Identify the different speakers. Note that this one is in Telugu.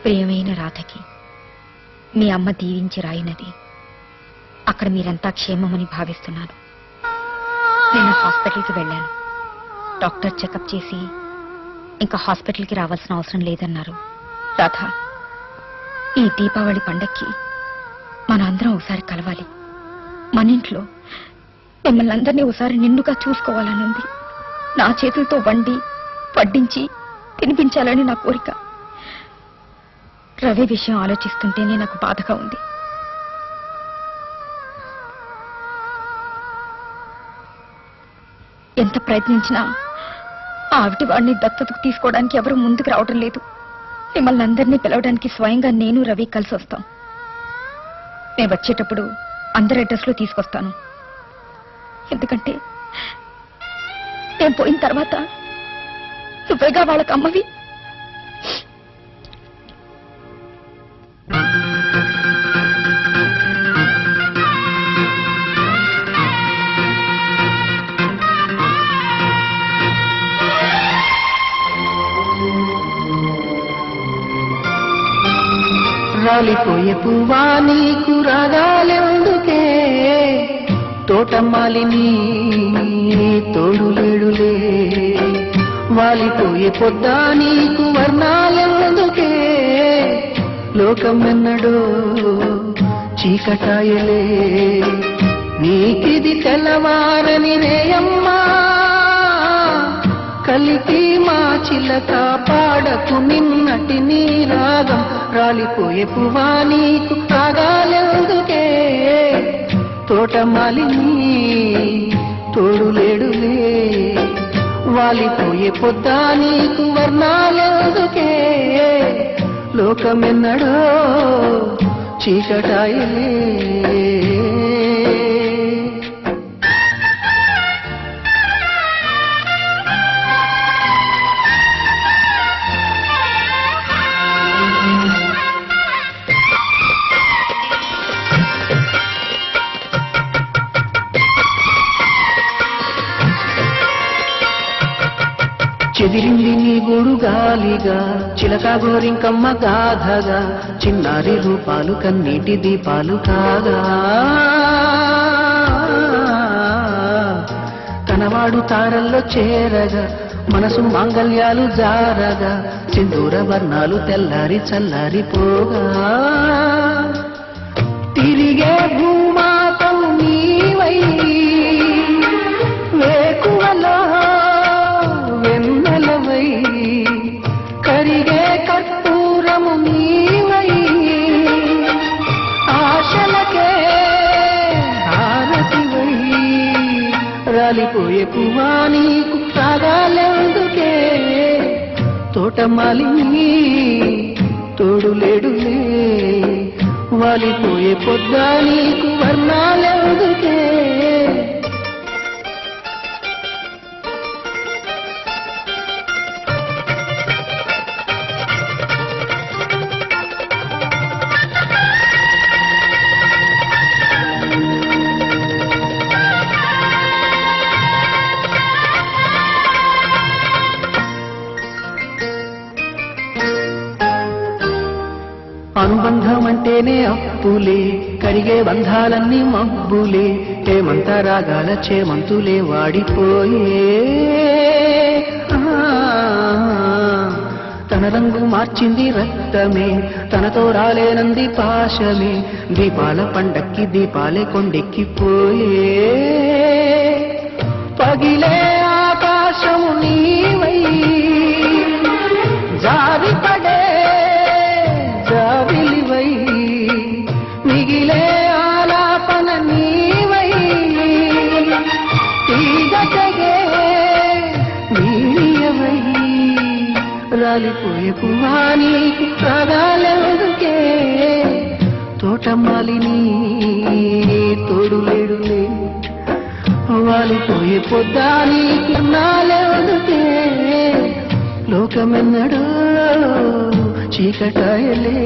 Speaker 1: ప్రియమైన రాధకి మీ అమ్మ దీవించి రాయినది. అక్కడ మీరంతా క్షేమమని భావిస్తున్నాను. నేను హాస్పిటల్కి వెళ్ళాను. డాక్టర్ చెకప్ చేసి ఇంకా హాస్పిటల్కి రావాల్సిన అవసరం లేదన్నారు. రాధ, ఈ దీపావళి పండక్కి మన అందరం ఒకసారి కలవాలి. మన ఇంట్లో మిమ్మల్ని అందరినీ ఒకసారి నిండుగా చూసుకోవాలనుంది. నా చేతులతో వండి వడ్డించి తినిపించాలని నా కోరిక. రవి విషయం ఆలోచిస్తుంటేనే నాకు బాధగా ఉంది. ఎంత ప్రయత్నించినా ఆవిటి వాడిని దత్తతకు తీసుకోవడానికి ఎవరు ముందుకు రావడం లేదు. మిమ్మల్ని అందరినీ పిలవడానికి స్వయంగా నేను రవి కలిసి వస్తాం. నేను వచ్చేటప్పుడు అందరి అడ్రస్లో తీసుకొస్తాను. ఎందుకంటే నేను పోయిన తర్వాత నువ్వేగా వాళ్ళకి అమ్మవి.
Speaker 2: రాలిపోయే పువ్వా నీకు రాగాలెందుకే, తోటమాలిని తోడులేడులే. వాలిపోయే పొద్దా నీకు వర్ణాలెందుకే, లోకమెన్నడో చీకటాయలే. నీకిది తెల్లవారని రేయమ్మా, కలికి మా చిలక పాడకు నిన్నటి నీ రాగం. రాలిపోయే పువ్వా నీకు రాగాలెందుకే, తోటమాలిని తోడులేడులే. వాలిపోయే పొద్దా నీకు వర్ణాలెందుకే, లోకమెన్నడో చీకటాయలే. చెదిరింది నీ గూడు గాలిగా, చిలక గోరింకమ్మ గాథగా, చిన్నారి రూపాలు కన్నీటి దీపాలు కాగా. తనవాడు తారల్లో చేరగా, మనసు మాంగళ్యాలు జారగా, సింధూర వర్ణాలు తెల్లారి చల్లారిపోగా. తిరిగే భూమాతం నీవై వేకువలో వెన్నెలవై, కరిగే కర్పూరము నీవై, ఆశలకే హారతివై. రాలిపోయే పువ్వా నీకు రాగాలెందుకే, తోటమాలిని తోడులేడులే. వాలిపోయే పొద్దా నీకు వర్ణాలెందుకే. అనుబంధం అంటేనే అప్పులే, కరిగే బంధాలన్నీ మబ్బులే. హేమంత రాగాల చేమంతులే వాడిపోయే. తన రంగు మార్చింది రక్తమే, తనతో రాలేనంది పాశమే. దీపాల పండక్కి దీపాలే కొండెక్కిపోయే. పగిలే ఆకాశము నీవై, జారిపడే జావిలివై, మిగిలే ఆలాపన నీవై, తీగటగే నీయవై. రాలిపోయే పువ్వా నీకు రాగాలెందుకే, తోటమాలిని తోడులేడులే. వాలిపోయే పొద్దా నీకు నాలెందుకే, లోకమెన్నడో చీకటాయలే.